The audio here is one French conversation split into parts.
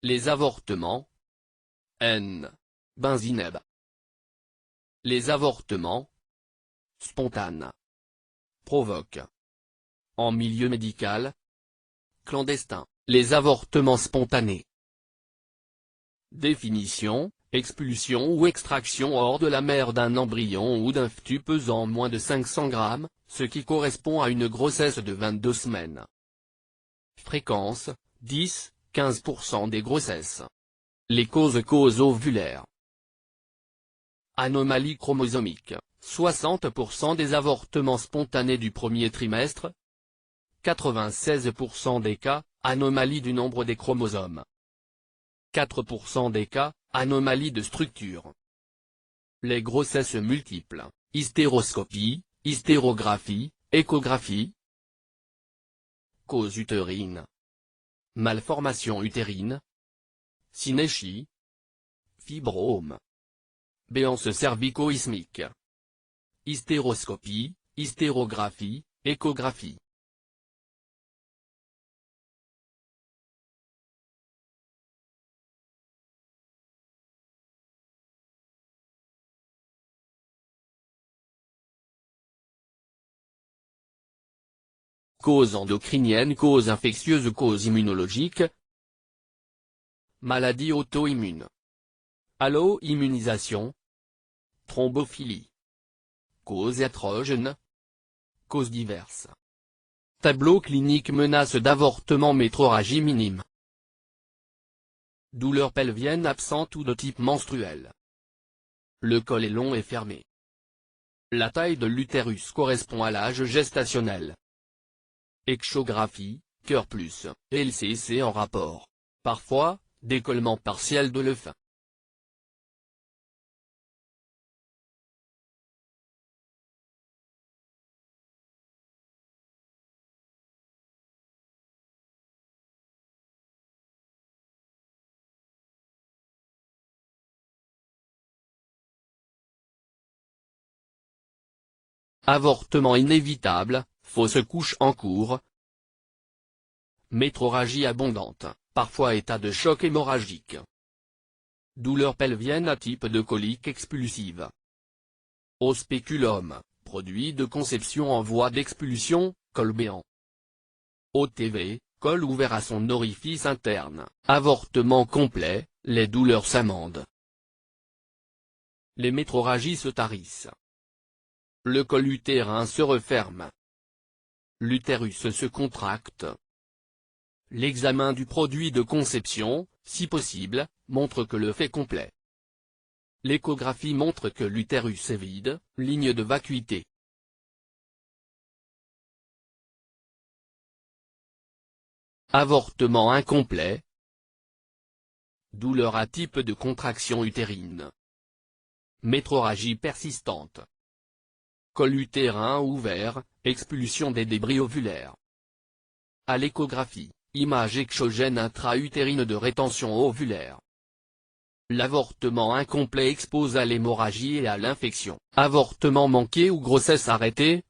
Les avortements. N. Benzineb. Les avortements spontanés provoquent, en milieu médical, clandestin, les avortements spontanés. Définition: expulsion ou extraction hors de la mère d'un embryon ou d'un fœtus pesant moins de 500 grammes, ce qui correspond à une grossesse de 22 semaines. Fréquence: 10-15% des grossesses. Les causes ovulaires. Anomalie chromosomique: 60% des avortements spontanés du premier trimestre. 96% des cas, anomalie du nombre des chromosomes. 4% des cas, anomalie de structure. Les grossesses multiples: hystéroscopie, hystérographie, échographie. Cause utérine. Malformation utérine. Synéchie. Fibrome. Béance cervico-isthmique. Hystéroscopie, hystérographie, échographie. Cause endocrinienne, cause infectieuse, cause immunologique. Maladie auto-immune. Allo-immunisation. Thrombophilie. Causes iatrogènes. Causes diverses. Tableau clinique: menace d'avortement, métrorragie minime. Douleur pelvienne absente ou de type menstruel. Le col est long et fermé. La taille de l'utérus correspond à l'âge gestationnel. Échographie, cœur plus, LCC en rapport. Parfois, décollement partiel de l'œuf. Avortement inévitable, fausse couche en cours. Métrorragie abondante, parfois état de choc hémorragique. Douleur pelvienne à type de colique expulsive. Au spéculum, produit de conception en voie d'expulsion, col béant. OTV, col ouvert à son orifice interne, avortement complet, les douleurs s'amendent. Les métrorragies se tarissent. Le col utérin se referme. L'utérus se contracte. L'examen du produit de conception, si possible, montre que l'œuf est complet. L'échographie montre que l'utérus est vide, ligne de vacuité. Avortement incomplet. Douleur à type de contraction utérine. Métrorragie persistante. Col utérin ouvert, expulsion des débris ovulaires. À l'échographie, image exogène intra-utérine de rétention ovulaire. L'avortement incomplet expose à l'hémorragie et à l'infection. Avortement manqué ou grossesse arrêtée.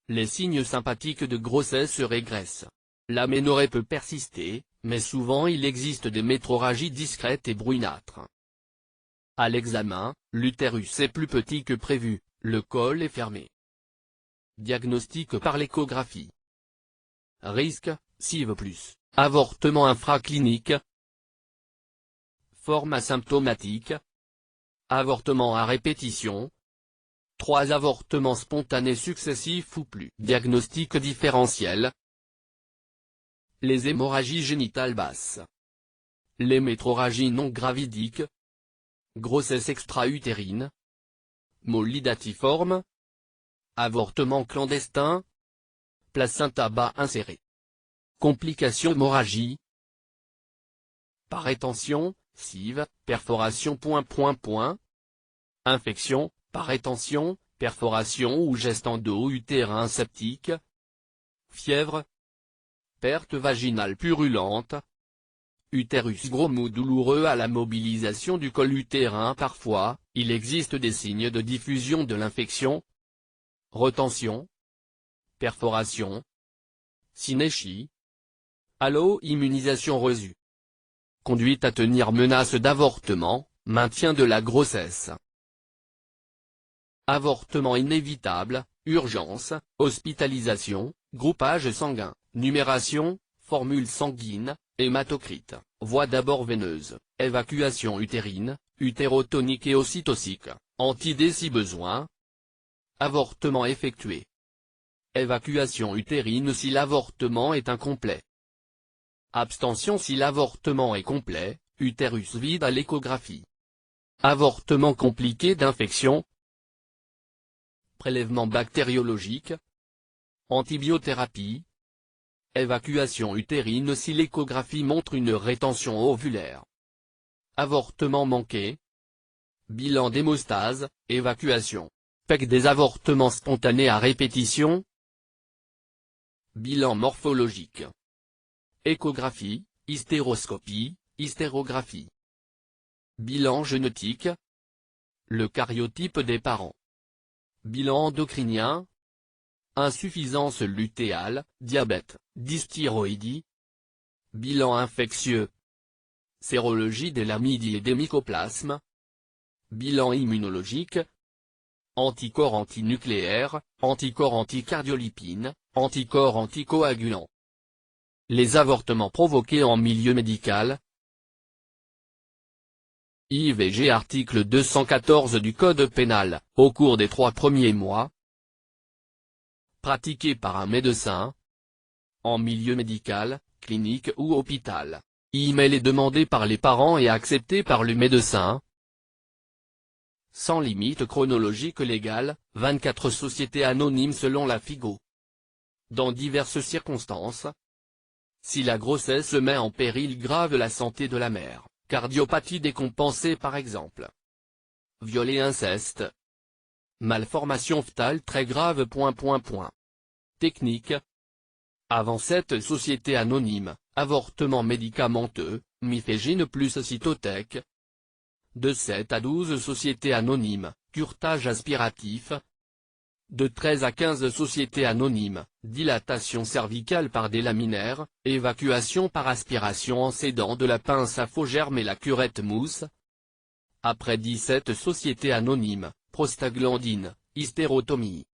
Les signes sympathiques de grossesse régressent. L'aménorrhée peut persister, mais souvent il existe des métrorragies discrètes et brunâtres. À l'examen, l'utérus est plus petit que prévu, le col est fermé. Diagnostic par l'échographie. Risque, SIV+, avortement infraclinique. Forme asymptomatique. Avortement à répétition. 3 avortements spontanés successifs ou plus. Diagnostic différentiel. Les hémorragies génitales basses. Les métrorragies non gravidiques. Grossesse extra-utérine. Molidatiforme. Avortement clandestin. Placenta bas inséré. Complications hémorragie. Par rétention, SIV, perforation. Infection, par rétention, perforation ou geste endo-utérin septique. Fièvre. Perte vaginale purulente. Utérus gros mou douloureux à la mobilisation du col utérin. Parfois, il existe des signes de diffusion de l'infection. Retention. Perforation. Synéchie. Allo-immunisation reçue. conduite à tenir menace d'avortement, maintien de la grossesse. Avortement inévitable, urgence, hospitalisation, groupage sanguin, numération, formule sanguine, hématocrite, voie d'abord veineuse, évacuation utérine, utérotonique et ocytocique, anti-D si besoin. Avortement effectué. Évacuation utérine si l'avortement est incomplet. Abstention si l'avortement est complet, utérus vide à l'échographie. Avortement compliqué d'infection. Prélèvement bactériologique. Antibiothérapie. Évacuation utérine si l'échographie montre une rétention ovulaire. Avortement manqué. Bilan d'hémostase, évacuation. PEC des avortements spontanés à répétition. Bilan morphologique. Échographie, hystéroscopie, hystérographie. Bilan génétique. Le cariotype des parents. Bilan endocrinien. Insuffisance lutéale, diabète, dysthyroïdie. Bilan infectieux. Sérologie des lamidies et des mycoplasmes. Bilan immunologique. Anticorps antinucléaires, anticorps anticardiolipines, anticorps anticoagulants. Les avortements provoqués en milieu médical. IVG article 214 du Code pénal, au cours des 3 premiers mois. Pratiqué par un médecin. En milieu médical, clinique ou hôpital. E-mail est demandé par les parents et accepté par le médecin. Sans limite chronologique légale, 24 sociétés anonymes selon la FIGO. Dans diverses circonstances. Si la grossesse met en péril grave la santé de la mère, cardiopathie décompensée par exemple. Viol et inceste. Malformation fœtale très grave. Technique. Avant cette société anonyme, avortement médicamenteux, Mifégine plus Cytotec. De 7 à 12 sociétés anonymes, curetage aspiratif. De 13 à 15 sociétés anonymes, dilatation cervicale par des laminaires, évacuation par aspiration en s'aidant de la pince à faux germe et la curette mousse. Après 17 sociétés anonymes, prostaglandine, hystérotomie.